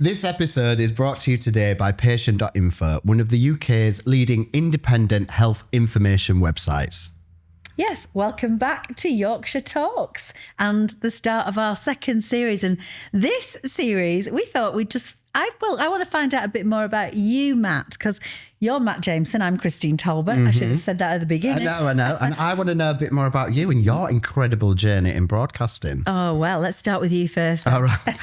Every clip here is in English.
This episode is brought to you today by Patient.info, one of the UK's leading independent health information websites. Yes, welcome back to Yorkshire Talks and the start of our second series. And this series, we thought we'd just, I want to find out a bit more about you, Matt, because you're Matt Jameson. I'm Christine Talbot. I should have said that at the beginning. I know. And I want to know a bit more about you and your incredible journey in broadcasting. Oh, well, let's start with you first. All right.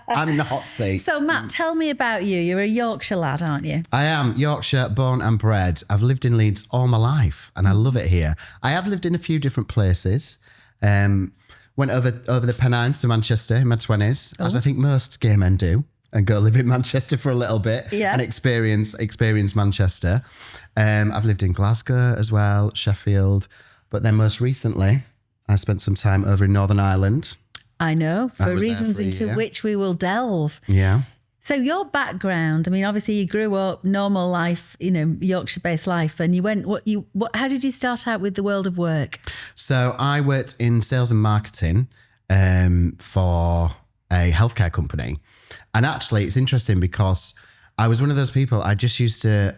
I'm in the hot seat. So, Matt, tell me about you. You're a Yorkshire lad, aren't you? I am Yorkshire, born and bred. I've lived in Leeds all my life and I love it here. I have lived in a few different places. Went over the Pennines to Manchester in my 20s, as I think most gay men do, and go live in Manchester for a little bit and experience Manchester. I've lived in Glasgow as well, Sheffield. But then most recently, I spent some time over in Northern Ireland. I know, for reasons into which we will delve. Yeah. So your background, I mean, obviously you grew up, normal life, Yorkshire-based life, and you went, how did you start out with the world of work? So I worked in sales and marketing for a healthcare company. And actually, it's interesting because I was one of those people, I just used to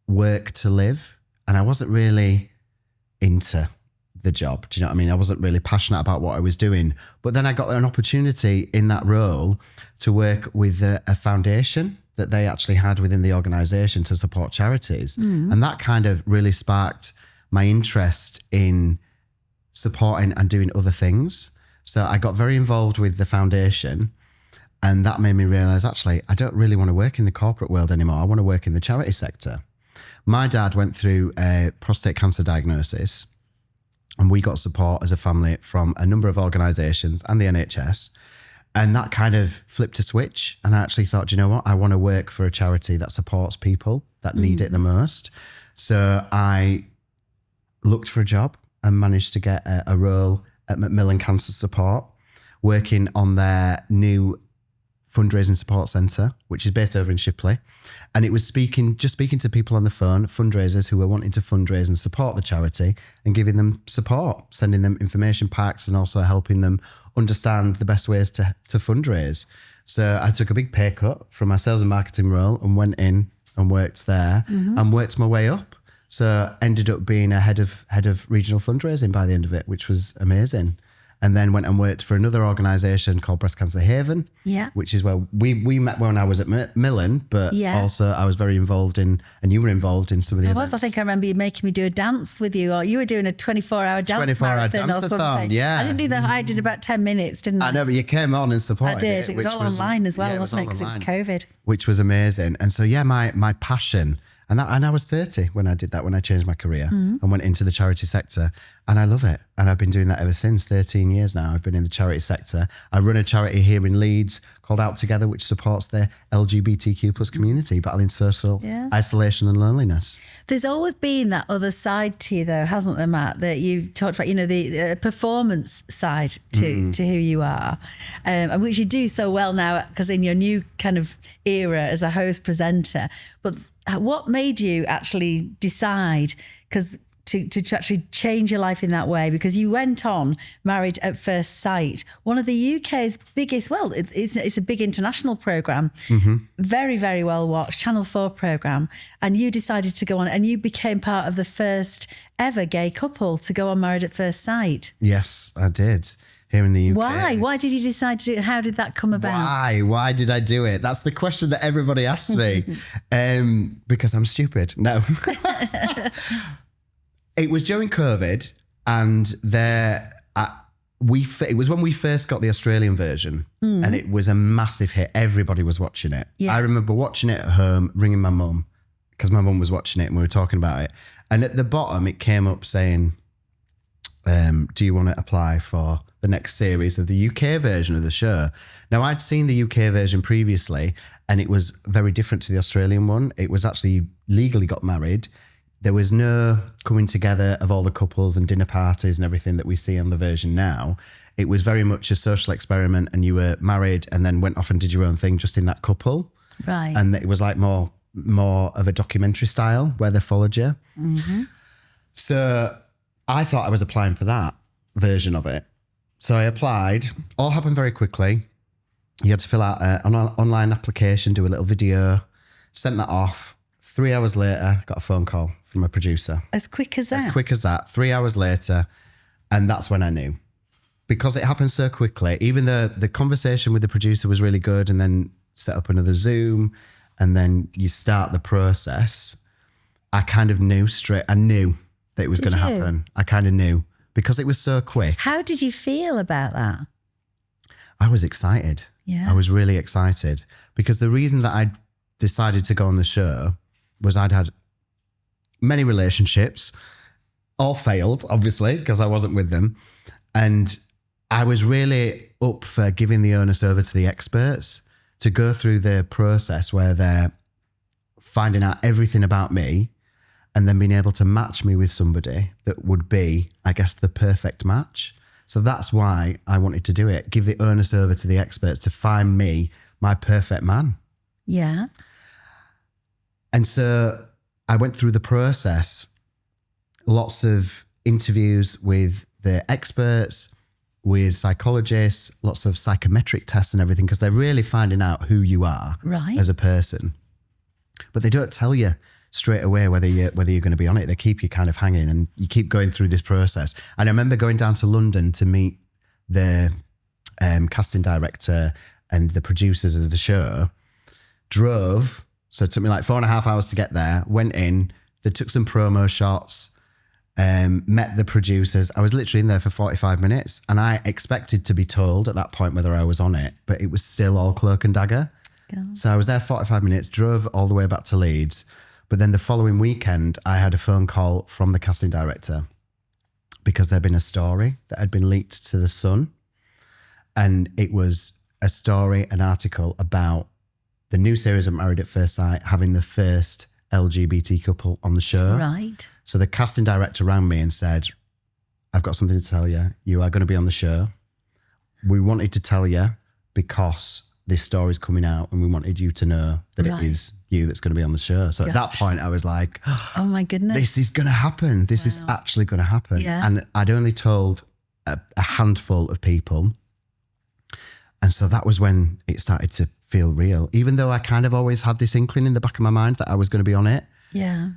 work to live, and I wasn't really into the job. Do you know what I mean? I wasn't really passionate about what I was doing. But then I got an opportunity in that role to work with a foundation that they actually had within the organisation to support charities. And that kind of really sparked my interest in supporting and doing other things. So I got very involved with the foundation. And that made me realise, actually, I don't really want to work in the corporate world anymore. I want to work in the charity sector. My dad went through a prostate cancer diagnosis, and we got support as a family from a number of organisations and the NHS. And that kind of flipped a switch. And I actually thought, do you know what? I want to work for a charity that supports people that need it the most. So I looked for a job and managed to get a role at Macmillan Cancer Support, working on their new fundraising support centre, which is based over in Shipley. And it was speaking to people on the phone, fundraisers who were wanting to fundraise and support the charity, and giving them support, sending them information packs and also helping them understand the best ways to fundraise. So I took a big pay cut from my sales and marketing role and went in and worked there and worked my way up. So ended up being a head of regional fundraising by the end of it, which was amazing. And then went and worked for another organisation called Breast Cancer Haven, which is where we met when I was at Macmillan, but also I was very involved in, and you were involved in some of the events. I think I remember you making me do a dance with you, or you were doing a 24-hour dance marathon or something. Yeah. I didn't do that. I did about 10 minutes, didn't I? I know, but you came on and supported it. I did. It was all online as well, wasn't it? Because it was COVID. Which was amazing. And so, my passion. And I was 30 when I did that, when I changed my career and went into the charity sector. And I love it. And I've been doing that ever since. 13 years now I've been in the charity sector. I run a charity here in Leeds called Out Together, which supports the LGBTQ plus community battling social isolation and loneliness. There's always been that other side to you though, hasn't there, Matt, that you talked about, the performance side to who you are, and which you do so well now because in your new kind of era as a host presenter. But what made you actually decide to actually change your life in that way? Because you went on Married at First Sight, one of the UK's biggest, it's a big international programme, very, very well watched, Channel 4 programme. And you decided to go on and you became part of the first ever gay couple to go on Married at First Sight. Yes, I did. Here in the UK. Why? Why did you decide to do it? How did that come about? Why did I do it? That's the question that everybody asks me. Because I'm stupid. No. It was during COVID, and it was when we first got the Australian version, and it was a massive hit. Everybody was watching it. I remember watching it at home, ringing my mum, because my mum was watching it and we were talking about it. And at the bottom, it came up saying, do you want to apply for the next series of the UK version of the show? Now, I'd seen the UK version previously, and it was very different to the Australian one. It was actually legally got married. There was no coming together of all the couples and dinner parties and everything that we see on the version now. It was very much a social experiment, and you were married and then went off and did your own thing just in that couple. Right. And it was like more of a documentary style where they followed you. So I thought I was applying for that version of it. So I applied. All happened very quickly. You had to fill out an online application, do a little video, sent that off. 3 hours later, got a phone call from a producer. As quick as that? As quick as that. 3 hours later. And that's when I knew. Because it happened so quickly, even though the conversation with the producer was really good, and then set up another Zoom, and then you start the process, I kind of knew I knew that it was going to happen. I kind of knew because it was so quick. How did you feel about that? I was excited. Yeah. I was really excited because the reason that I decided to go on the show was I'd had many relationships, all failed, obviously, because I wasn't with them. And I was really up for giving the onus over to the experts to go through the process where they're finding out everything about me and then being able to match me with somebody that would be, I guess, the perfect match. So that's why I wanted to do it. Give the onus over to the experts to find me my perfect man. Yeah. And so I went through the process, lots of interviews with the experts, with psychologists, lots of psychometric tests and everything, because they're really finding out who you are as a person. But they don't tell you straight away whether you're going to be on it. They keep you kind of hanging and you keep going through this process. And I remember going down to London to meet the casting director and the producers of the show, drove, so it took me like 4.5 hours to get there, went in, they took some promo shots, met the producers. I was literally in there for 45 minutes and I expected to be told at that point whether I was on it, but it was still all cloak and dagger. God. So I was there 45 minutes, drove all the way back to Leeds. But then the following weekend, I had a phone call from the casting director because there'd been a story that had been leaked to The Sun. And it was a story, an article about the new series of Married at First Sight having the first LGBT couple on the show. Right. So the casting director rang me and said, I've got something to tell you. You are going to be on the show. We wanted to tell you because this story's coming out and we wanted you to know that it is you that's going to be on the show. So at that point I was like, oh my goodness, this is going to happen. This is actually going to happen. Yeah. And I'd only told a handful of people. And so that was when it started to feel real, even though I kind of always had this inkling in the back of my mind that I was going to be on it. Yeah.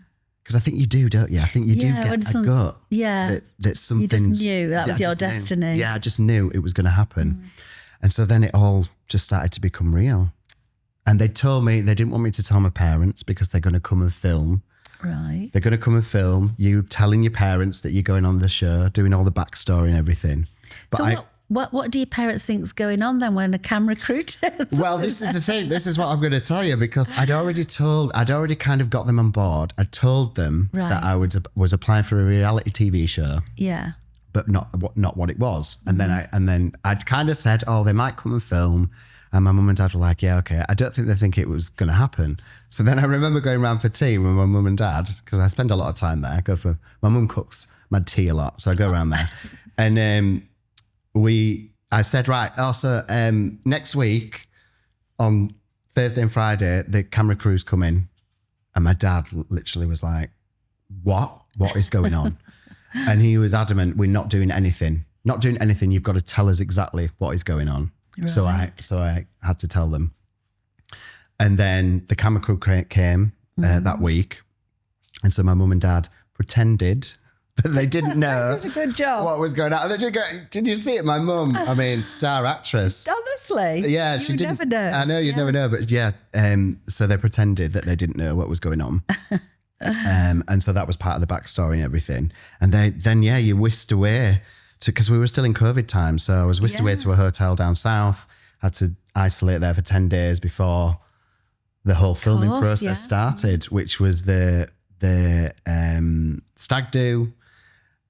Because I think you do, don't you? I think you do get a gut. Yeah. That something. You just knew that was your destiny. Yeah, I just knew it was going to happen. And so then it all just started to become real. And they told me they didn't want me to tell my parents because they're going to come and film. Right. They're going to come and film you telling your parents that you're going on the show, doing all the backstory and everything. But so what do your parents think's going on then when a camera crew turns? Well, this is the thing. This is what I'm going to tell you because I'd already kind of got them on board. I told them that I was applying for a reality TV show. Yeah. But not what it was. And then I'd kind of said, oh, they might come and film. And my mum and dad were like, yeah, okay. I don't think they think it was going to happen. So then I remember going around for tea with my mum and dad because I spend a lot of time there. My mum cooks my tea a lot. So I go around there. And I said, right, also next week on Thursday and Friday, the camera crews come in. And my dad literally was like, what is going on? And he was adamant, we're not doing anything. Not doing anything. You've got to tell us exactly what is going on. Right. So I had to tell them. And then the camera crew came that week. And so my mum and dad pretended that they didn't know did a good job. What was going on. Did you see it? My mum, I mean, star actress. Honestly. Yeah, she didn't. Never know. I know you'd never know, but yeah. So they pretended that they didn't know what was going on. And so that was part of the backstory and everything. And then you whisked away because we were still in COVID time. So I was whisked away to a hotel down south, had to isolate there for 10 days before the whole filming process started, which was the stag do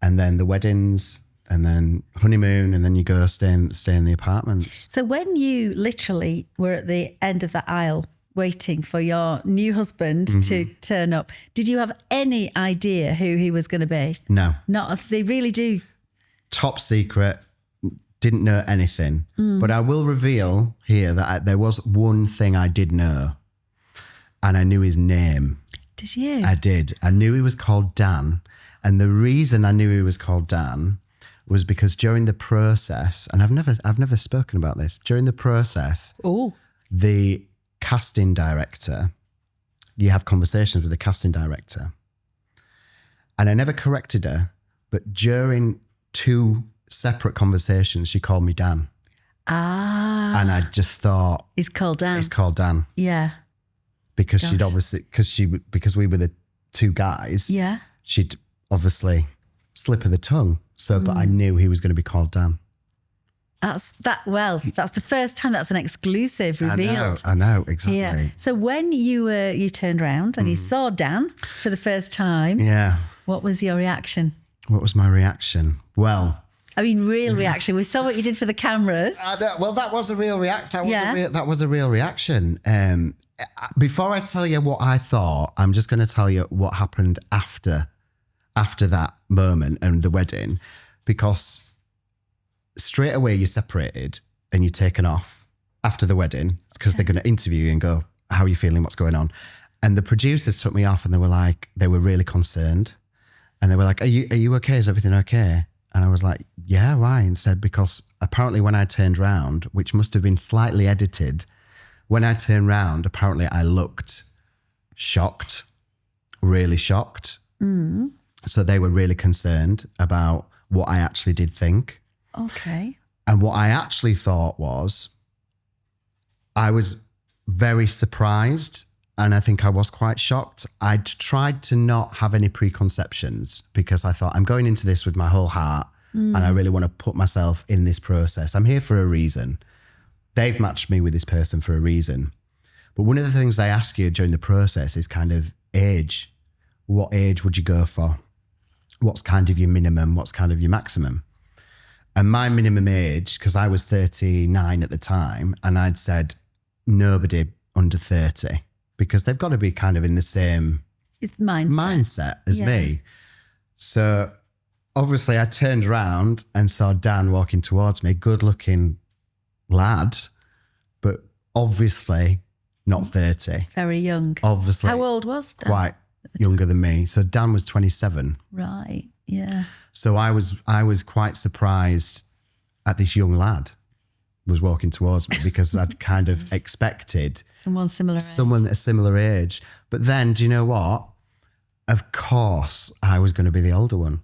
and then the weddings and then honeymoon. And then you go stay in the apartments. So when you literally were at the end of the aisle, waiting for your new husband to turn up, did you have any idea who he was going to be? No. Not, they really do. Top secret, didn't know anything. But I will reveal here that there was one thing I did know, and I knew his name. Did you? I did. I knew he was called Dan. And the reason I knew he was called Dan was because during the process, and I've never spoken about this, during the process, the casting director, you have conversations with the casting director. And I never corrected her, but during 2 separate conversations, she called me Dan. And I just thought, He's called Dan. He's called Dan. Yeah. Because she'd obviously, because we were the 2 guys. Yeah. She'd obviously slip of the tongue. So, but I knew he was going to be called Dan. That's the first time that's an exclusive revealed. I know, exactly. Yeah. So when you turned around and you saw Dan for the first time, what was your reaction? What was my reaction? Well, I mean, real reaction. We saw what you did for the cameras. I know, well, that was a real reaction. That was a real reaction. Before I tell you what I thought, I'm just going to tell you what happened after that moment and the wedding, because straight away you're separated and you're taken off after the wedding because they're going to interview you and go, how are you feeling? What's going on? And the producers took me off and they were really concerned. And they were like, are you okay? Is everything okay? And I was like, yeah, why? And said, because apparently when I turned round, which must have been slightly edited, when I turned round, apparently I looked shocked, really shocked. So they were really concerned about what I actually did think. Okay. And what I actually thought was, I was very surprised, and I think I was quite shocked. I'd tried to not have any preconceptions because I thought I'm going into this with my whole heart and I really want to put myself in this process. I'm here for a reason. They've matched me with this person for a reason. But one of the things they ask you during the process is kind of age. What age would you go for? What's kind of your minimum? What's kind of your maximum? And my minimum age, because I was 39 at the time, and I'd said nobody under 30, because they've got to be kind of in the same mindset as me. So obviously I turned around and saw Dan walking towards me, good looking lad, but obviously not 30. Very young. Obviously. How old was Dan? Quite younger than me. So Dan was 27. Right, yeah. So I was quite surprised at this young lad was walking towards me because I'd kind of expected someone a similar age. But then, do you know what? Of course, I was going to be the older one,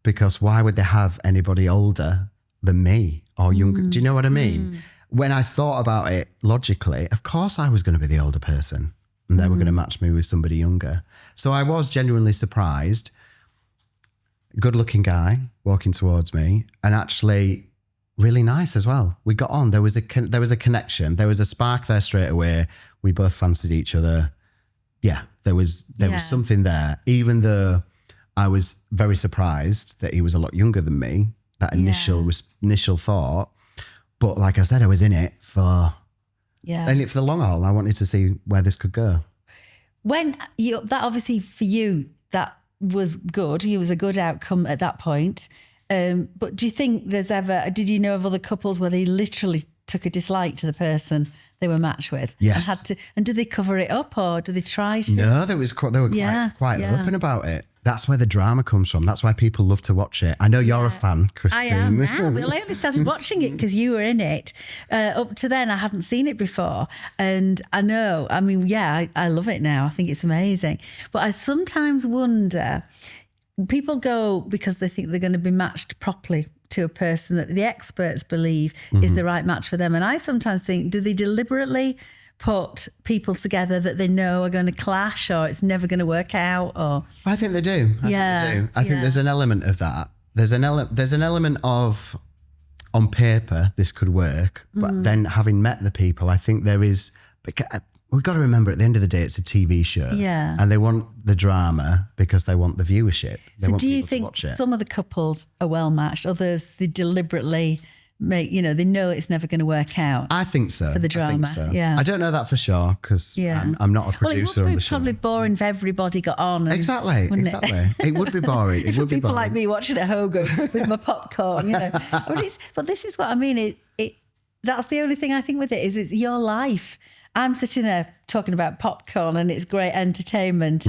because why would they have anybody older than me or younger? Do you know what I mean? When I thought about it logically, of course I was going to be the older person and they were going to match me with somebody younger. So I was genuinely surprised. Good looking guy walking towards me, and actually really nice as well. We got on. There was a connection. There was a spark there straight away. We both fancied each other. Yeah, there was something there. Even though I was very surprised that he was a lot younger than me, that initial thought. But like I said, I was in it for the long haul. I wanted to see where this could go. When that obviously for you, that was good. It was a good outcome at that point. But do you think did you know of other couples where they literally took a dislike to the person they were matched with? Yes. And did they cover it up, or did they try to? No, they were quite open about it. That's where the drama comes from. That's why people love to watch it. I know you're a fan, Christine. I am now. Well, I only started watching it because you were in it. Up to then, I hadn't seen it before. And I know, I mean, I love it now. I think it's amazing. But I sometimes wonder, people go because they think they're going to be matched properly to a person that the experts believe is the right match for them. And I sometimes think, do they deliberately put people together that they know are going to clash, or it's never going to work out? Or I think they do. I think there's an element of that. There's an element of, on paper, this could work, but then having met the people, I think there is. We've got to remember, at the end of the day, it's a TV show, and they want the drama because they want the viewership. So, do you think some of the couples are well matched? Others, they deliberately make, they know it's never going to work out. I think so. For the drama. I think so. Yeah. I don't know that for sure because I'm not a producer on the show. It would be probably boring if everybody got on. Exactly. It would be boring. It would be people boring. like me watching at home with my popcorn, But this is what I mean. That's the only thing I think with it is it's your life. I'm sitting there talking about popcorn and it's great entertainment.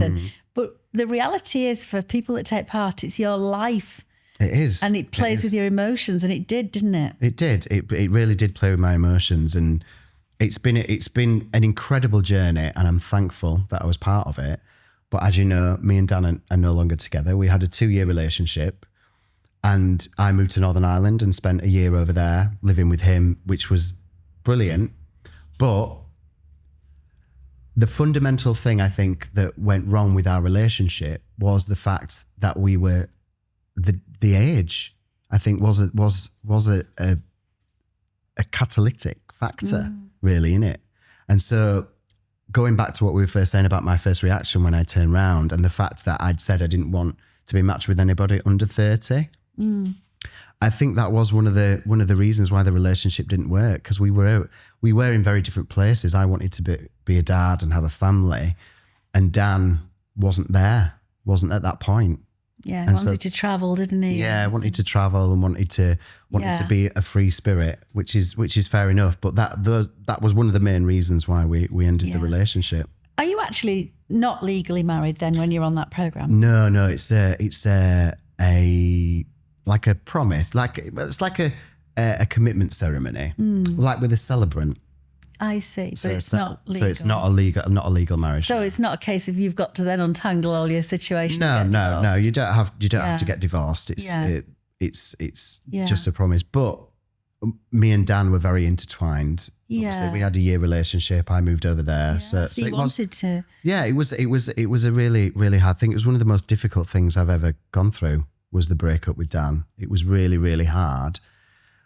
But the reality is, for people that take part, it's your life. It is. And it plays with your emotions, and it did, didn't it? It did. It really did play with my emotions, and it's been an incredible journey, and I'm thankful that I was part of it. But as you know, me and Dan are no longer together. We had a 2-year relationship, and I moved to Northern Ireland and spent a year over there living with him, which was brilliant. But the fundamental thing I think that went wrong with our relationship was the fact that we were the age. I think was a catalytic factor really in it. And so going back to what we were first saying about my first reaction when I turned round and the fact that I'd said I didn't want to be matched with anybody under 30. I think that was one of the reasons why the relationship didn't work, because we were in very different places. I wanted to be a dad and have a family, and Dan wasn't at that point. Yeah, he wanted to travel, didn't he? Yeah, wanted to travel and wanted to be a free spirit, which is fair enough. But that was one of the main reasons why we ended the relationship. Are you actually not legally married then when you're on that program? No, it's a like a promise, it's like a commitment ceremony, like with a celebrant. I see, but it's not legal. So it's not a legal marriage. So it's not a case of you've got to then untangle all your situation. No. You don't have to get divorced. It's just a promise. But me and Dan were very intertwined. Yeah, obviously, we had a year relationship. I moved over there, so you wanted to. Yeah, it was a really, really hard thing. It was one of the most difficult things I've ever gone through. Was the breakup with Dan. It was really, really hard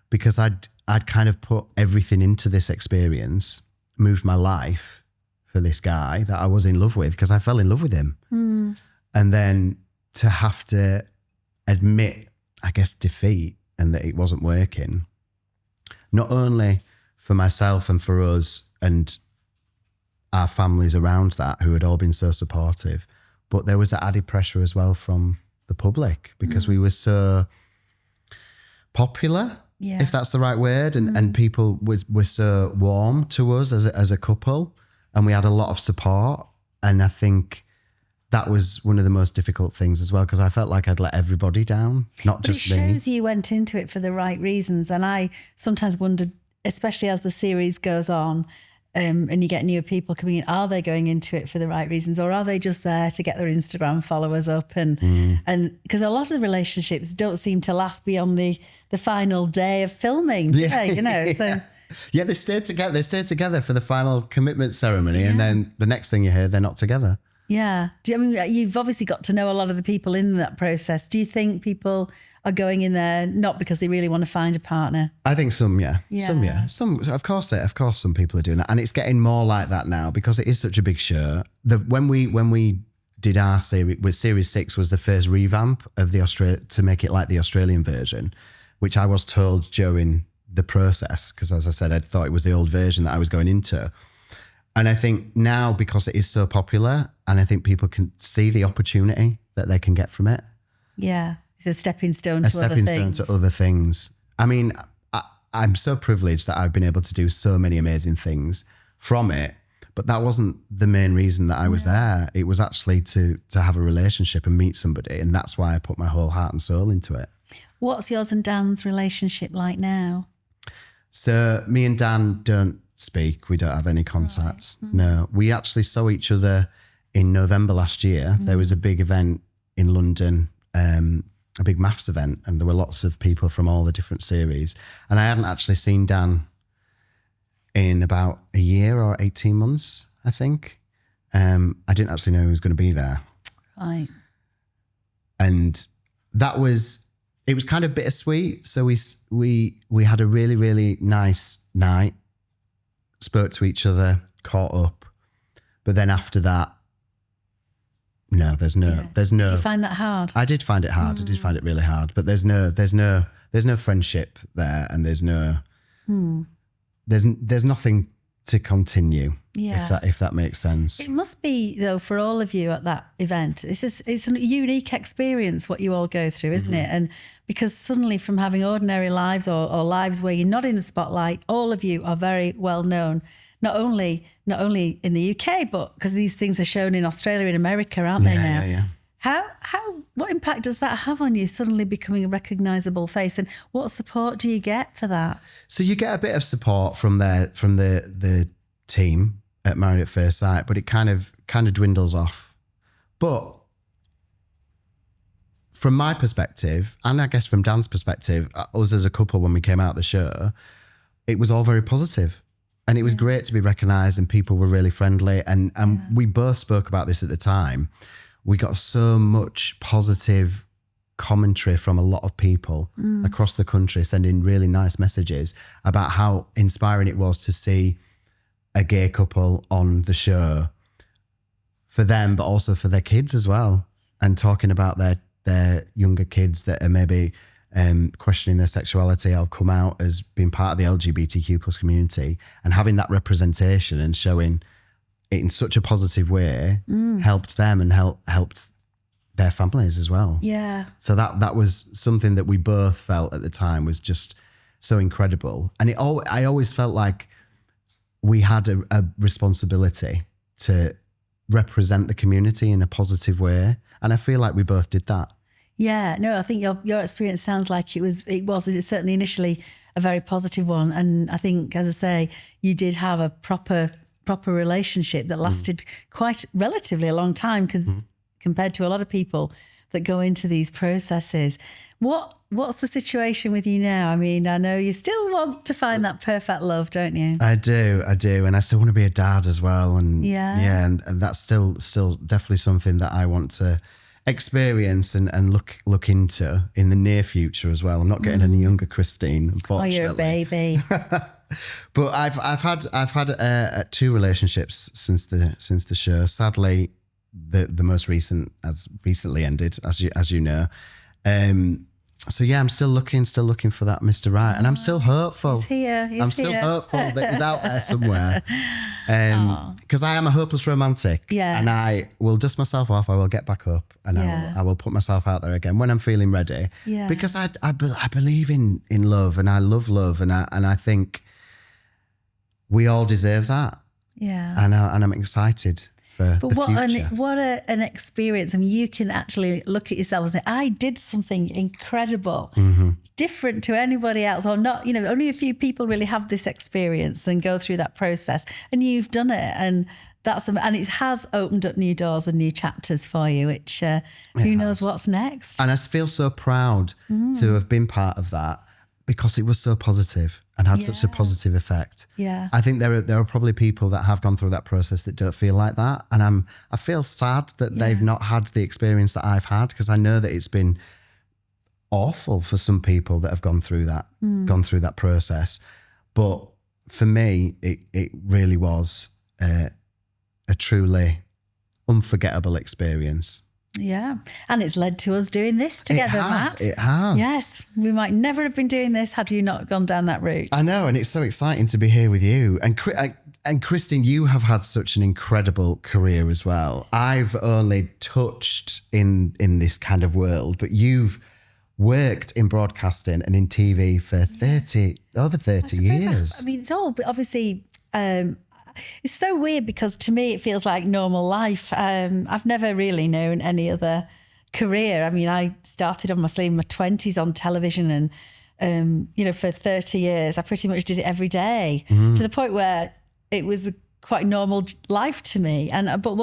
because I'd kind of put everything into this experience, moved my life for this guy that I was in love with because I fell in love with him. And then to have to admit, I guess, defeat and that it wasn't working, not only for myself and for us and our families around that who had all been so supportive, but there was that added pressure as well from the public because we were so popular, if that's the right word, and people were so warm to us as a couple, and we had a lot of support. And I think that was one of the most difficult things as well, because I felt like I'd let everybody down, not just me. It shows you went into it for the right reasons. And I sometimes wondered, especially as the series goes on, and you get newer people coming in, are they going into it for the right reasons, or are they just there to get their Instagram followers up? And because a lot of relationships don't seem to last beyond the final day of filming, do they? You know, so yeah, they stayed together. They stayed together for the final commitment ceremony, and then the next thing you hear, they're not together. Yeah. You've obviously got to know a lot of the people in that process. Do you think people are going in there not because they really want to find a partner? I think some, yeah. Some, of course, some people are doing that, and it's getting more like that now because it is such a big show. When we did our series, with Series 6 was the first revamp of to make it like the Australian version, which I was told during the process because, as I said, I thought it was the old version that I was going into. And I think now, because it is so popular, and I think people can see the opportunity that they can get from it. Yeah, it's a stepping stone to other things. I mean, I'm so privileged that I've been able to do so many amazing things from it, but that wasn't the main reason that I was there. It was actually to have a relationship and meet somebody, and that's why I put my whole heart and soul into it. What's yours and Dan's relationship like now? So me and Dan don't speak. We don't have any contacts. Right. No, we actually saw each other in November last year. There was a big event in London, a big maths event, and there were lots of people from all the different series. And I hadn't actually seen Dan in about a year or 18 months, I think. I didn't actually know he was going to be there. Right. And it was kind of bittersweet. So we had a really, really nice night, spoke to each other, caught up. But then after that, no, there's no. Did you find that hard? I did find it hard. I did find it really hard. But there's no friendship there, and there's nothing to continue. Yeah. If that makes sense. It must be though for all of you at that event. It's a unique experience what you all go through, isn't it? And because suddenly from having ordinary lives or lives where you're not in the spotlight, all of you are very well known. Not only in the UK, but because these things are shown in Australia and America, aren't they now? Yeah. How what impact does that have on you, suddenly becoming a recognisable face? And what support do you get for that? So you get a bit of support from the team at Married at First Sight, but it kind of dwindles off. But from my perspective, and I guess from Dan's perspective, us as a couple, when we came out of the show, it was all very positive. And it was great to be recognised, and people were really friendly. And we both spoke about this at the time. We got so much positive commentary from a lot of people across the country, sending really nice messages about how inspiring it was to see a gay couple on the show for them, but also for their kids as well, and talking about their younger kids that are maybe questioning their sexuality or come out as being part of the LGBTQ plus community, and having that representation and showing it in such a positive way helped them and helped their families as well. Yeah. So that was something that we both felt at the time was just so incredible. And I always felt like we had a responsibility to represent the community in a positive way. And I feel like we both did that. Yeah, no, I think your experience sounds like it was certainly initially a very positive one. And I think, as I say, you did have a proper relationship that lasted quite relatively a long time compared to a lot of people that go into these processes. What's the situation with you now? I mean, I know you still want to find that perfect love, don't you? I do. And I still want to be a dad as well. And and that's still definitely something that I want to experience and look into in the near future as well. I'm not getting any younger, Christine, unfortunately. Oh, you're a baby. But I've had 2 relationships since the show. Sadly, the most recent has recently ended, as you know. So yeah, I'm still looking for that Mr. Right, and I'm still hopeful. He's here. I'm still hopeful that he's out there somewhere. Because I am a hopeless romantic. Yeah. And I will dust myself off. I will get back up, and I will put myself out there again when I'm feeling ready. Yeah. Because I believe in love, and I love love, and I think we all deserve that. Yeah. And I'm excited for the future. What an experience. I mean, you can actually look at yourself and think, I did something incredible, different to anybody else, or not, only a few people really have this experience and go through that process, and you've done it. And and it has opened up new doors and new chapters for you, which who knows what's next. And I feel so proud to have been part of that, because it was so positive and had such a positive effect. Yeah. I think there are probably people that have gone through that process that don't feel like that. And I feel sad that they've not had the experience that I've had, because I know that it's been awful for some people that have gone through that process. But for me, it really was a truly unforgettable experience. Yeah. And it's led to us doing this together, Matt. It has. Yes. We might never have been doing this had you not gone down that route. I know. And it's so exciting to be here with you. And Christine, you have had such an incredible career as well. I've only touched in this kind of world, but you've worked in broadcasting and in TV for over 30 years. I mean, it's all, but obviously, it's so weird, because to me it feels like normal life. I've never really known any other career. I mean, I started in my 20s on television, and for 30 years I pretty much did it every day, to the point where it was a quite normal life to me. But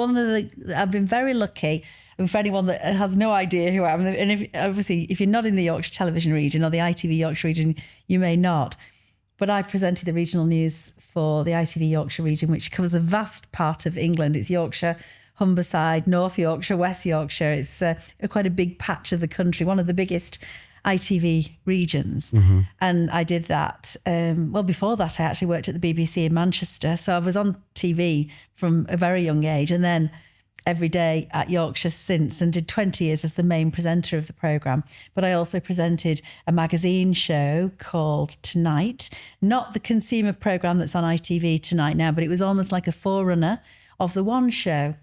I've been very lucky. And for anyone that has no idea who I am, and if you're not in the Yorkshire television region or the ITV Yorkshire region, you may not. But I presented the regional news for the ITV Yorkshire region, which covers a vast part of England. It's Yorkshire, Humberside, North Yorkshire, West Yorkshire. It's quite a big patch of the country, one of the biggest ITV regions. And I did that. Before that, I actually worked at the BBC in Manchester. So I was on TV from a very young age, and then every day at Yorkshire since, and did 20 years as the main presenter of the programme. But I also presented a magazine show called Tonight, not the consumer programme that's on ITV Tonight now, but it was almost like a forerunner of the One show,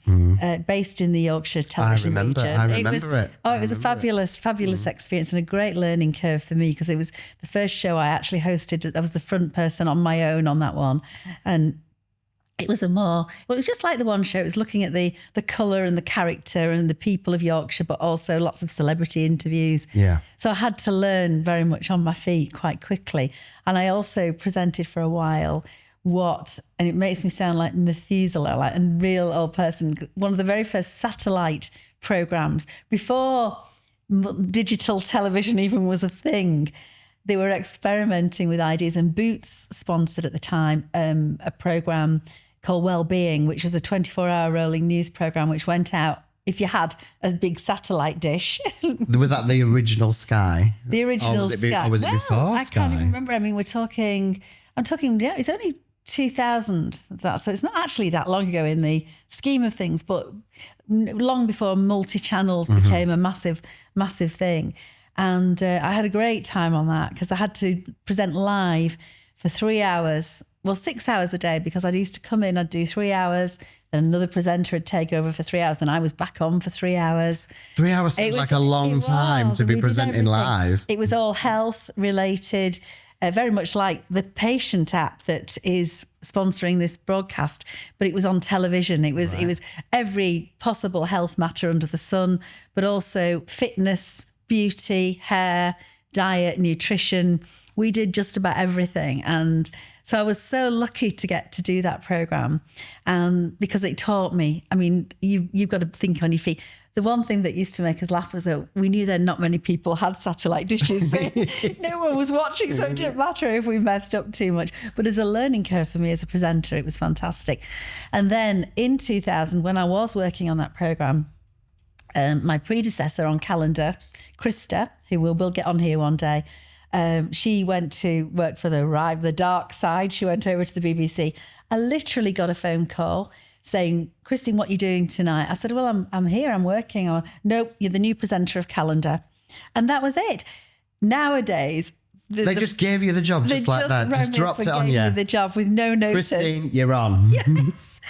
based in the Yorkshire television region. I remember it. It was a fabulous experience, and a great learning curve for me, because it was the first show I actually hosted. I was the front person on my own on that one. And it was it was just like the One Show. It was looking at the colour and the character and the people of Yorkshire, but also lots of celebrity interviews. Yeah. So I had to learn very much on my feet quite quickly. And I also presented for a while and it makes me sound like Methuselah, like a real old person, one of the very first satellite programmes. Before digital television even was a thing, they were experimenting with ideas, and Boots sponsored at the time a programme called Wellbeing, which was a 24-hour rolling news programme which went out if you had a big satellite dish. Was that the original Sky? The original Sky. Or was it before I Sky? can't even remember. I mean, I'm talking, it's only 2000, so it's not actually that long ago in the scheme of things, but long before multi-channels became a massive, massive thing. And I had a great time on that because I had to present live for 3 hours, 6 hours a day, because I used to come in, I'd do 3 hours, then another presenter would take over for 3 hours, and I was back on for 3 hours. 3 hours seems like a long time to be presenting live. It was all health related, very much like the Patient app that is sponsoring this broadcast, but it was on television. It was every possible health matter under the sun, but also fitness, beauty, hair, diet, nutrition. We did just about everything. And so I was so lucky to get to do that program, because it taught me. I mean, you've got to think on your feet. The one thing that used to make us laugh was that we knew that not many people had satellite dishes. So no one was watching, so it didn't matter if we messed up too much. But as a learning curve for me as a presenter, it was fantastic. And then in 2000, when I was working on that program, my predecessor on calendar, Krista, who we'll get on here one day, she went to work for the dark side. She went over to the BBC. I literally got a phone call saying, Christine, what are you doing tonight? I said, well, I'm here, I'm working. Nope, you're the new presenter of Calendar. And that was it. Nowadays, they just gave you the job just like that. Just dropped it on you. The job with no notice. Christine, you're on. Yes.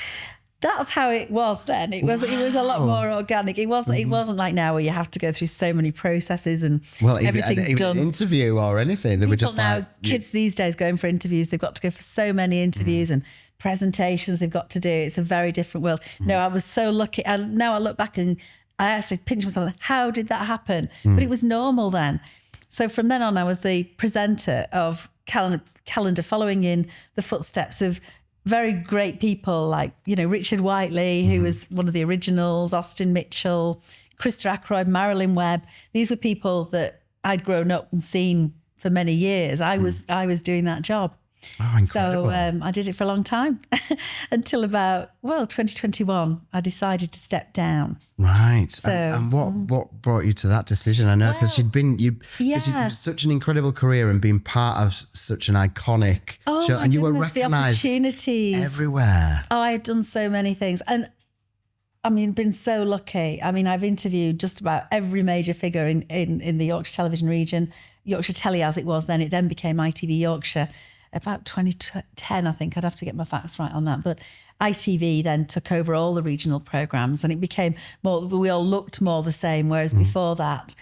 That's how it was then. It was a lot more organic. It wasn't like now where you have to go through so many processes and everything's done. An interview or anything. They were just kids these days going for interviews, they've got to go for so many interviews and presentations they've got to do. It's a very different world. No, I was so lucky. And now I look back and I actually pinch myself. How did that happen? But it was normal then. So from then on, I was the presenter of Calendar, following in the footsteps of very great people like, Richard Whiteley, who was one of the originals, Austin Mitchell, Krista Ackroyd, Marilyn Webb. These were people that I'd grown up and seen for many years. I was doing that job. Oh, incredible. So I did it for a long time until about, 2021, I decided to step down. Right. So, and what brought you to that decision? I know because you've such an incredible career and been part of such an iconic show, and you were recognised everywhere. Oh, I've done so many things. And been so lucky. I've interviewed just about every major figure in the Yorkshire television region, Yorkshire Telly as it was then. It then became ITV Yorkshire. About 2010, I think. I'd have to get my facts right on that. But ITV then took over all the regional programmes, and it became more, we all looked more the same, whereas before that,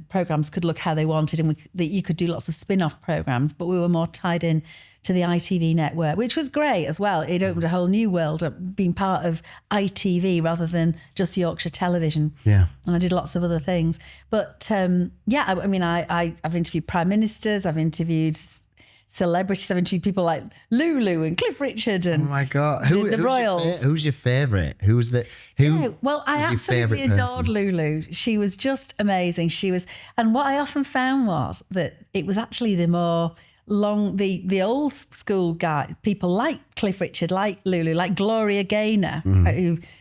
programmes could look how they wanted, and you could do lots of spin-off programmes, but we were more tied in to the ITV network, which was great as well. It opened a whole new world up, being part of ITV rather than just Yorkshire television. Yeah. And I did lots of other things. But I've interviewed prime ministers, I've interviewed celebrities, I've interviewed people like Lulu and Cliff Richard and oh my God. the Royals. Who's your favourite? I absolutely adored Lulu. She was just amazing. And what I often found was that it was actually the old school guys, people like Cliff Richard, like Lulu, like Gloria Gaynor.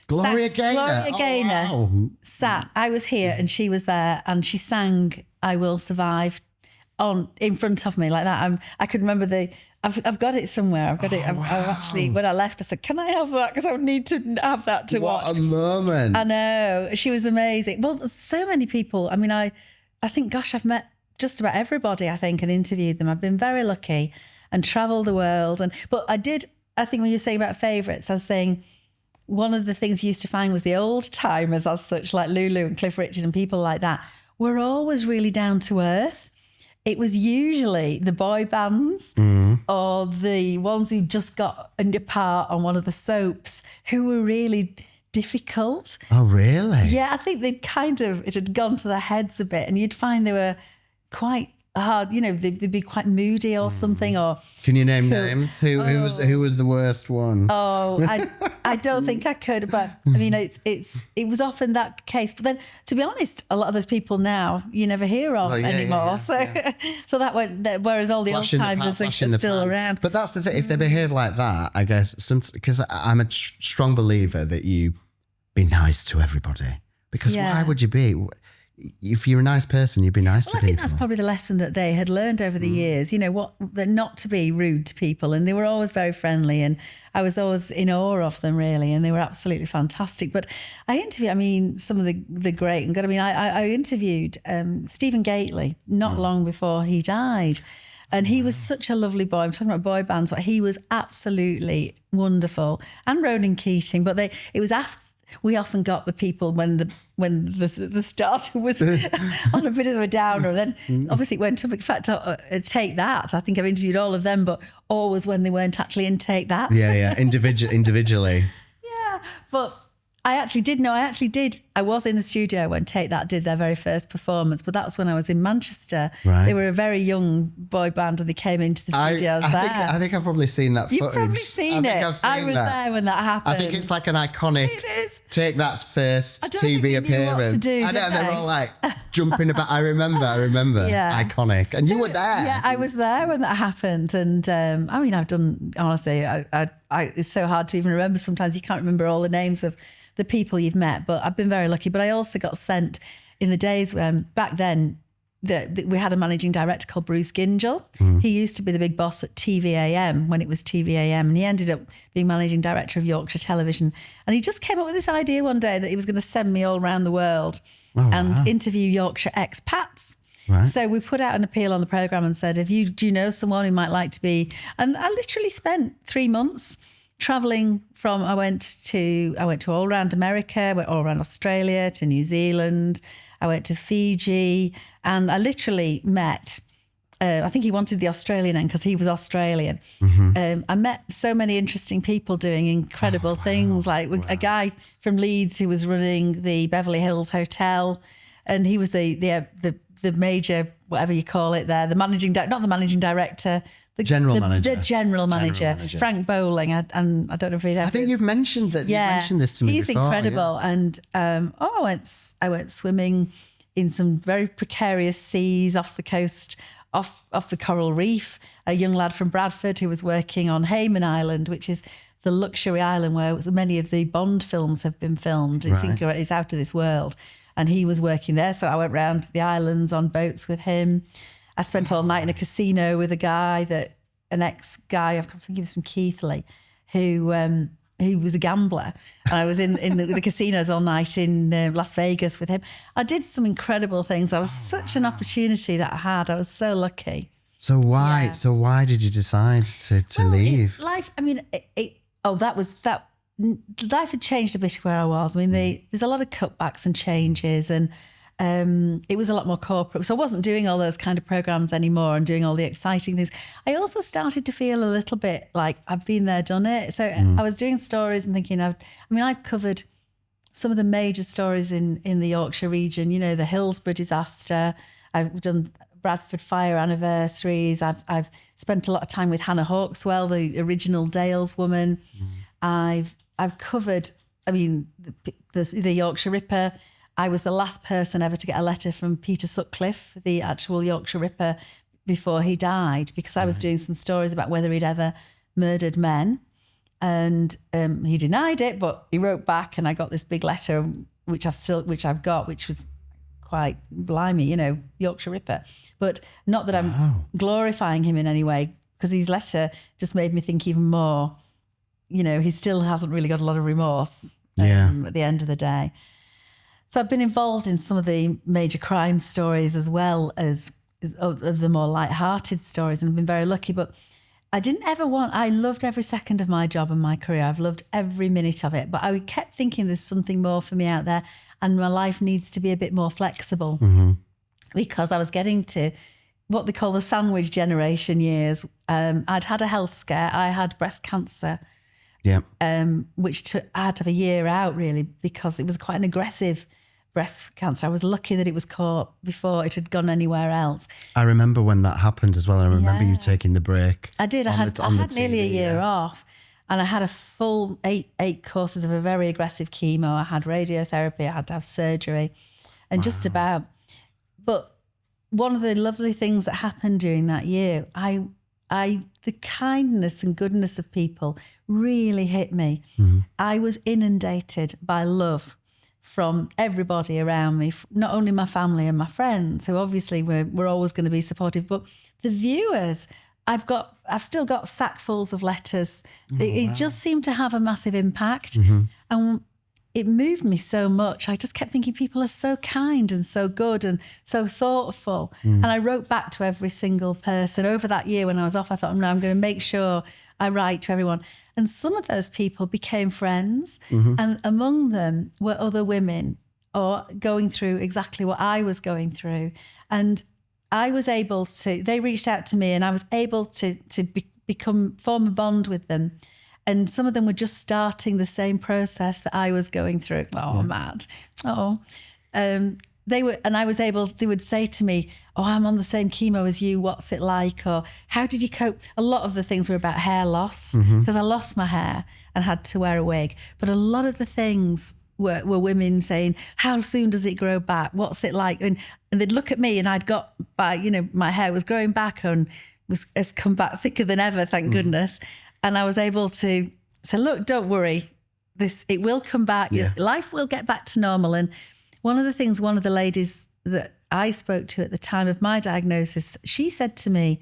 Gloria Gaynor sat. I was here and she was there, and she sang "I Will Survive" in front of me like that. I could remember I've got it somewhere. I've got it. I've actually, when I left, I said, "Can I have that? Because I would need to have that to watch." What a moment! I know, she was amazing. Well, so many people. I think, gosh, I've met just about everybody, I think, and interviewed them. I've been very lucky and travelled the world. But I think when you're saying about favourites, I was saying one of the things you used to find was the old timers as such, like Lulu and Cliff Richard and people like that, were always really down to earth. it was usually the boy bands or the ones who just got a part on one of the soaps who were really difficult. Oh, really? Yeah, I think it had gone to their heads a bit, and you'd find they were quite hard, they'd be quite moody or something. Or can you name names? Who was the worst one? Oh, I don't think I could, but I mean, it was often that case. But then, to be honest, a lot of those people now you never hear of anymore. So that went. Whereas all the old timers are still around. But that's the thing. If they behave like that, I guess because I'm a strong believer that you be nice to everybody. Because why would you be? If you're a nice person, you'd be nice to people. I think that's probably the lesson that they had learned over the years, that not to be rude to people. And they were always very friendly, and I was always in awe of them, really. And they were absolutely fantastic. But I interviewed, some of the great and good. I interviewed Stephen Gately not long before he died. And he was such a lovely boy. I'm talking about boy bands, but he was absolutely wonderful. And Ronan Keating, but it was after. We often got the people when the starter was on a bit of a downer. Then obviously it went up. In fact, Take That. I think I've interviewed all of them, but always when they weren't actually in Take That. Yeah, individually. Yeah, but I actually did. I was in the studio when Take That did their very first performance, but that was when I was in Manchester. Right. They were a very young boy band and they came into the studio. I think I've probably seen that footage. You've probably seen it. I was there when that happened. I think it's like an iconic Take That's first TV appearance. I know, they're all like jumping about. I remember. Yeah. Iconic. And you were there. Yeah, I was there when that happened. And I've done, honestly, it's so hard to even remember. Sometimes you can't remember all the names of the people you've met, but I've been very lucky. But I also got sent in the days when back then we had a managing director called Bruce Gingell. He used to be the big boss at TVAM when it was TVAM, and he ended up being managing director of Yorkshire Television. And he just came up with this idea one day that he was going to send me all around the world and interview Yorkshire expats. Right. So we put out an appeal on the programme and said, do you know someone who might like to be? And I literally spent 3 months traveling I went all around America, went all around Australia to New Zealand. I went to Fiji, and I literally met, I think he wanted the Australian end because he was Australian. I met so many interesting people doing incredible things, like a guy from Leeds who was running the Beverly Hills Hotel, and he was the major, whatever you call it there, not the managing director, the general manager, Frank Bowling. I don't know if he's ever. I think you've mentioned that. Yeah, you mentioned this to me before. He's incredible, yeah. And I went swimming in some very precarious seas off the coast, off the coral reef. A young lad from Bradford who was working on Hayman Island, which is the luxury island where many of the Bond films have been filmed. It's out of this world, and he was working there. So I went round the islands on boats with him. I spent all night in a casino with an ex-guy, I think he was from Keighley, who was a gambler. And I was in the casinos all night in Las Vegas with him. I did some incredible things. I was such an opportunity that I had. I was so lucky. So why? Yeah. So why did you decide to leave? Life. I mean, life had changed a bit where I was. I mean, there's a lot of cutbacks and changes, and it was a lot more corporate. So I wasn't doing all those kind of programs anymore and doing all the exciting things. I also started to feel a little bit like I've been there, done it. So I was doing stories and thinking, I've covered some of the major stories in the Yorkshire region, the Hillsborough disaster. I've done Bradford fire anniversaries. I've spent a lot of time with Hannah Hawkswell, the original Dales woman. I've covered, the Yorkshire Ripper. I was the last person ever to get a letter from Peter Sutcliffe, the actual Yorkshire Ripper, before he died, because I was doing some stories about whether he'd ever murdered men. And he denied it, but he wrote back, and I got this big letter, which I've got, which was quite blimey, Yorkshire Ripper. But not that I'm glorifying him in any way, because his letter just made me think even more, he still hasn't really got a lot of remorse at the end of the day. So I've been involved in some of the major crime stories as well as of the more light-hearted stories, and I've been very lucky. But I loved every second of my job and my career. I've loved every minute of it. But I kept thinking there's something more for me out there, and my life needs to be a bit more flexible, because I was getting to what they call the sandwich generation years. I'd had a health scare. I had breast cancer. Yeah. Which I had to have a year out really because it was quite an aggressive breast cancer. I was lucky that it was caught before it had gone anywhere else. I remember when that happened as well. I remember you taking the break. I did. I had nearly a year off, and I had a full eight courses of a very aggressive chemo. I had radiotherapy. I had to have surgery, and just about. But one of the lovely things that happened during that year, the kindness and goodness of people really hit me. Mm-hmm. I was inundated by love from everybody around me, not only my family and my friends, who obviously were always going to be supportive, but the viewers. I've still got sackfuls of letters. It just seemed to have a massive impact. Mm-hmm. And it moved me so much. I just kept thinking people are so kind and so good and so thoughtful. And I wrote back to every single person. Over that year when I was off, I thought, no, I'm going to make sure I write to everyone. And some of those people became friends. Mm-hmm. And among them were other women or going through exactly what I was going through. And I was able to, they reached out to me and I was able to form a bond with them. And some of them were just starting the same process that I was going through. Matt. They would say to me, I'm on the same chemo as you. What's it like? Or how did you cope? A lot of the things were about hair loss because I lost my hair and had to wear a wig. But a lot of the things were women saying, how soon does it grow back? What's it like? And they'd look at me and I'd got by, my hair was growing back and has come back thicker than ever, thank goodness. And I was able to say, look, don't worry, it will come back. Yeah. Life will get back to normal. And one of the ladies that I spoke to at the time of my diagnosis, she said to me,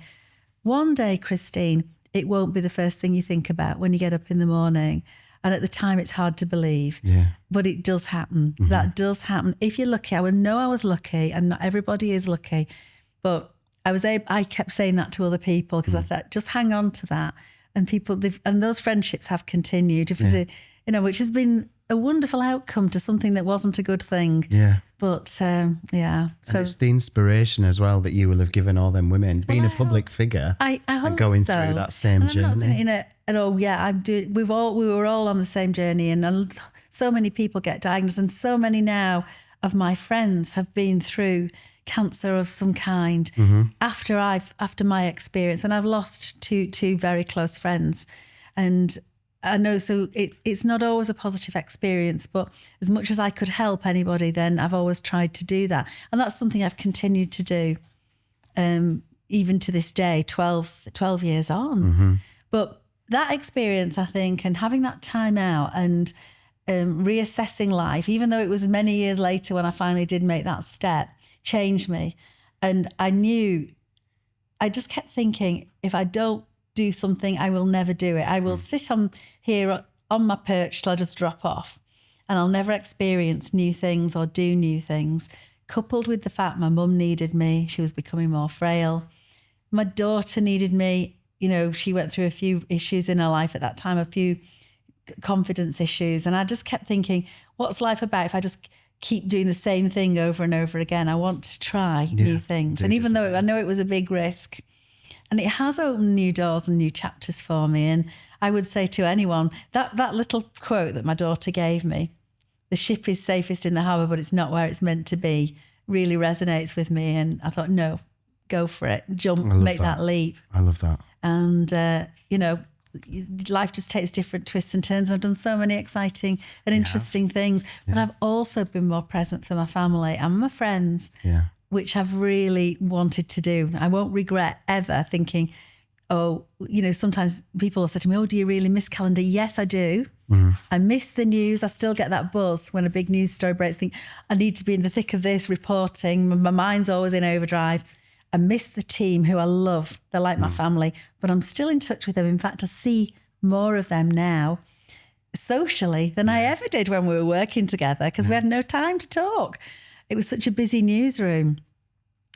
one day, Christine, it won't be the first thing you think about when you get up in the morning. And at the time, it's hard to believe, but it does happen. Mm-hmm. That does happen. If you're lucky, I would know I was lucky, and not everybody is lucky, but I kept saying that to other people because I thought, just hang on to that. And and those friendships have continued, which has been a wonderful outcome to something that wasn't a good thing. Yeah. But So it's the inspiration as well that you will have given all them women, being a public figure I hope and going so. through that same journey. I'm not saying we were all on the same journey, and so many people get diagnosed, and so many now of my friends have been through cancer of some kind after my experience, and I've lost two very close friends, and I know it's not always a positive experience, but as much as I could help anybody, then I've always tried to do that, and that's something I've continued to do, even to this day, 12 years on. Mm-hmm. But that experience, I think, and having that time out and reassessing life, even though it was many years later when I finally did make that step, changed me. And I just kept thinking, if I don't do something, I will never do it. I will sit on here on my perch till I just drop off, and I'll never experience new things or do new things. Coupled with the fact my mum needed me, she was becoming more frail. My daughter needed me. She went through a few issues in her life at that time, a few confidence issues. And I just kept thinking, what's life about if I just keep doing the same thing over and over again? I want to try new things. And even though I know it was a big risk, and it has opened new doors and new chapters for me. And I would say to anyone, that little quote that my daughter gave me, the ship is safest in the harbour, but it's not where it's meant to be, really resonates with me. And I thought, no, go for it. Jump, make that leap. I love that. And, life just takes different twists and turns. I've done so many exciting and interesting things, but I've also been more present for my family and my friends, which I've really wanted to do. I won't regret ever thinking, sometimes people will say to me, do you really miss calendar? Yes, I do. Mm-hmm. I miss the news. I still get that buzz when a big news story breaks. Think I need to be in the thick of this reporting. My mind's always in overdrive. I miss the team who I love. They're like my family, but I'm still in touch with them. In fact, I see more of them now socially than I ever did when we were working together because we had no time to talk. It was such a busy newsroom.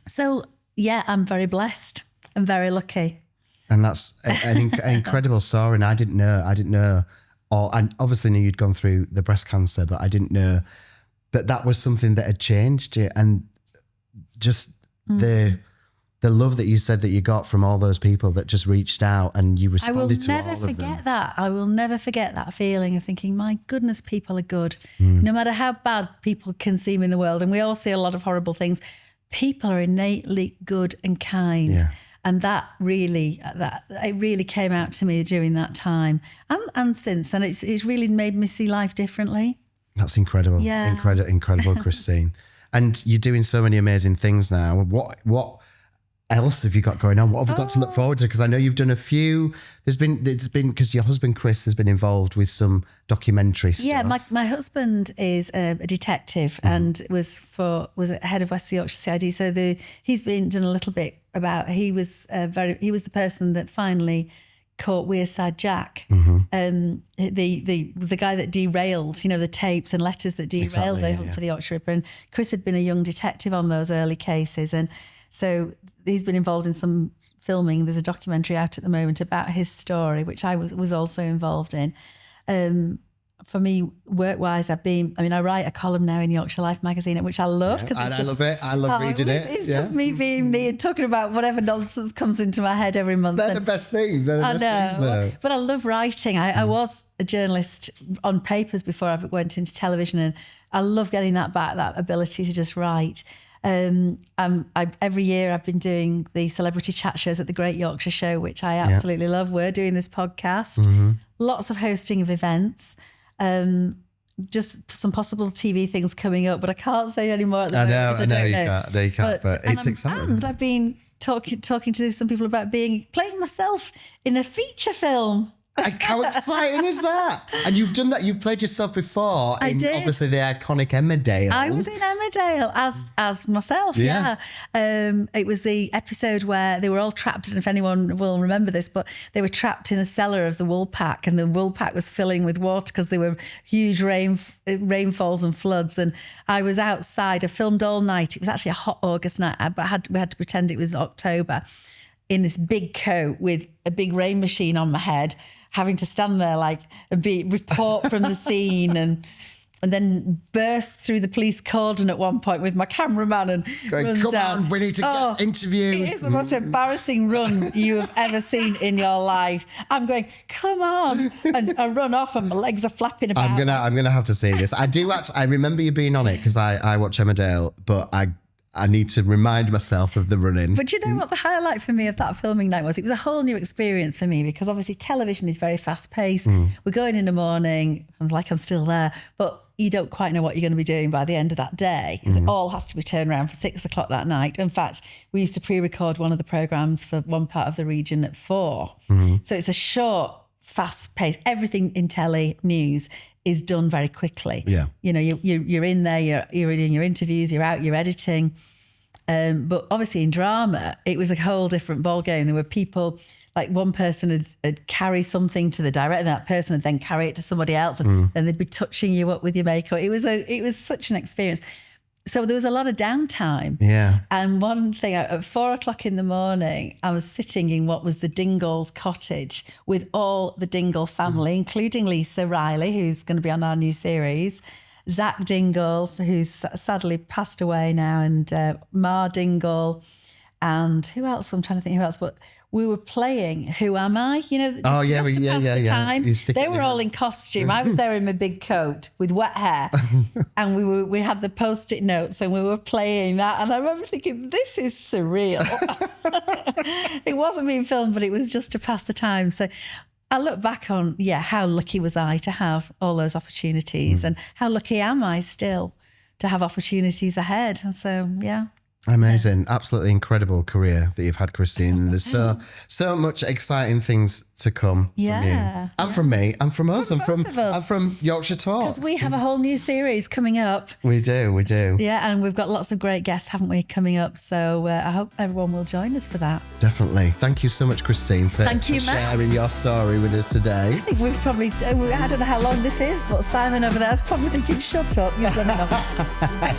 So, I'm very blessed and very lucky. And that's an incredible story. And I didn't know, I obviously knew you'd gone through the breast cancer, but I didn't know that was something that had changed you. And just the the love that you said that you got from all those people that just reached out and you I will responded to all never of them. forget that. I will never forget that feeling of thinking, my goodness, people are good. No matter how bad people can seem in the world, and we all see a lot of horrible things, people are innately good and kind. Yeah. And it really came out to me during that time and since. And it's really made me see life differently. That's incredible. Yeah. Incredible, Christine. And you're doing so many amazing things now. What else have you got going on? What have we got to look forward to? Because I know you've done a few. It's been because your husband Chris has been involved with some documentary stuff. Yeah, my husband is a detective and was head of West Yorkshire CID. So he's been done a little bit about. He was the person that finally caught Wearside Jack, the guy that derailed, the tapes and letters that derailed the hunt for the Yorkshire Ripper. And Chris had been a young detective on those early cases, and so he's been involved in some filming. There's a documentary out at the moment about his story, which I was also involved in. For me, work-wise, I write a column now in Yorkshire Life magazine, which I love because I love it. I love reading it. It's just me being me and talking about whatever nonsense comes into my head every month. They're the best things. They're the best things, though. But I love writing. I was a journalist on papers before I went into television, and I love getting that back, that ability to just write. Every year I've been doing the celebrity chat shows at the Great Yorkshire Show, which I absolutely love. We're doing this podcast, lots of hosting of events, just some possible TV things coming up, but I can't say any more at the moment. I know you can't, but it's exciting. And I've been talking to some people about playing myself in a feature film. How exciting is that? And you've done that. You've played yourself before. I did. Obviously, the iconic Emmerdale. I was in Emmerdale as myself. Yeah. It was the episode where they were all trapped. And if anyone will remember this, but they were trapped in the cellar of the wool pack, and the wool pack was filling with water because there were huge rainfalls and floods. And I was outside. I filmed all night. It was actually a hot August night, but we had to pretend it was October, in this big coat with a big rain machine on my head, having to stand there and report from the scene and then burst through the police cordon at one point with my cameraman and going, come on, we need to get interviews. It is the most embarrassing run you have ever seen in your life. I'm going, come on, and I run off and my legs are flapping about. I'm gonna have to see this. I remember you being on it because I watch Emmerdale, but I need to remind myself of the running. But you know what the highlight for me of that filming night was? It was a whole new experience for me because obviously television is very fast paced. We're going in the morning, I'm still there, but you don't quite know what you're going to be doing by the end of that day because it all has to be turned around for 6 o'clock that night. In fact, we used to pre-record one of the programmes for one part of the region at 4. So it's a short, fast paced, everything in telly news is done very quickly. Yeah. You're in there, you're in your interviews, you're out, you're editing. But obviously in drama, it was a whole different ballgame. There were people, like one person would carry something to the director, and that person would then carry it to somebody else, and then they'd be touching you up with your makeup. It was such an experience. So there was a lot of downtime. Yeah. And one thing, at 4 o'clock in the morning, I was sitting in what was the Dingall's cottage with all the Dingall family, including Lisa Riley, who's going to be on our new series, Zach Dingall, who's sadly passed away now, and Ma Dingall, and who else? I'm trying to think who else, but we were playing Who Am I? Just to pass the time. They were all in costume. I was there in my big coat with wet hair, and we had the Post-it notes, and we were playing that. And I remember thinking, this is surreal. It wasn't being filmed, but it was just to pass the time. So I look back on, how lucky was I to have all those opportunities, and how lucky am I still to have opportunities ahead. And so, Amazing. Absolutely incredible career that you've had, Christine. There's so much exciting things to come from you. And from me, and from us, and from Yorkshire Talks. Because we have a whole new series coming up. We do. Yeah, and we've got lots of great guests, haven't we, coming up. So I hope everyone will join us for that. Definitely. Thank you so much, Christine, for sharing your story with us today. I think we've probably, I don't know how long this is, but Simon over there is probably thinking, shut up, you've done enough.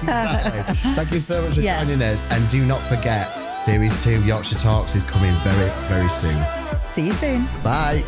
Exactly. Thank you so much for joining us. And do not forget, Series 2 Yorkshire Talks is coming very, very soon. See you soon. Bye.